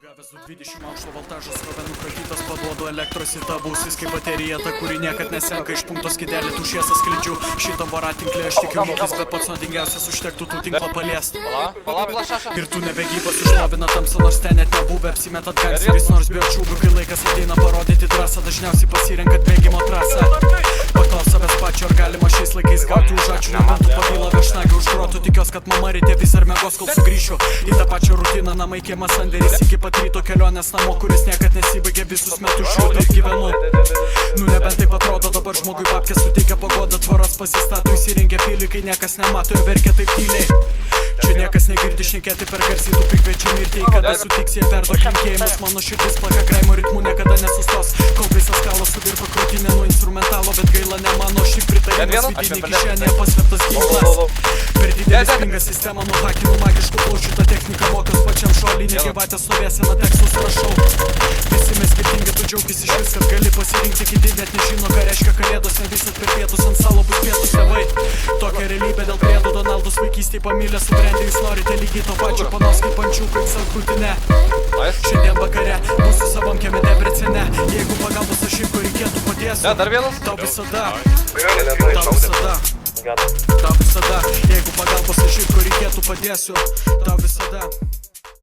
Prigavęs 20 aukšto voltažo srovė nukratytas, paduodu elektros į tavo ausis kaip baterija, ta kuri niekad nesenka iš punkto skidelį, tų šviesą sklidžiu. Šitą voratinklį aš tikiu lygis, bet pats nuodingiausias užtektų tų tinklą paliest. Ir tu nebegyvas užlavina tamsą, nors ten net nebuvę, apsimetat gangsteris, nors bijo čūbių, kai laikas ateina parodyti drąsą, dažniausiai pasirenkat bėgimo trasą. Paklaus savęs pačio, ar galima šiais laikais gauti už ačiū, nebent pakyla viešnagį už grotų, tikiuos, kad mama ryte vis ar mėgos, kol sugrįšiu į tą pačią rutiną, namai kiemas sandėris iki pat ryto kelionės namo, kuris niekad nesibaigė, visus metus šiuo taip gyvenu. Nu nebent taip atrodo, dabar žmogui babkė suteikia pagodą, tvoras pasistato, įsirengia pilį, kai niekas nemato ir verkia taip tyliai. Čia niekas negirdi šnekėti per garsį, tu prikviečiu mirti, kada sutiks jie perduok linkėjimus, mano širdis plaka graimo ritmų niekada nesustos, kol visas kalas sudirba krūtinė nuo instrumentalo, bet gaila ne mano, šį pritarimas vidinį kišenėje paslėptas ginklas. Per didelis pingas sistema nuo hakinų magiškų plaučių, ta technika mokios pačiam šolinį, gyvatė stovėsena tekstus rašau. Visi mes skirtingi, tu džiaugis iš vis, kad gali pasirinkti, kiti net nežino, ką reiškia kalėdos, ne visat per pietus ant salo bus pietus tėvai. Tokia realybė dėl priedų, Donaldus vaikystėj pamylė, subrendę jūs norite lygiai to pačio, panos kaip ančiukai savo krūtinę. Šiandien vakare mūsų savam kieme debrecene, jeigu pagalbos aš šiaip ko reikėtų padėsiu. Tau visada, jeigu pagalbos aš šiaip ko reikėtų padėsiu. Tau visada.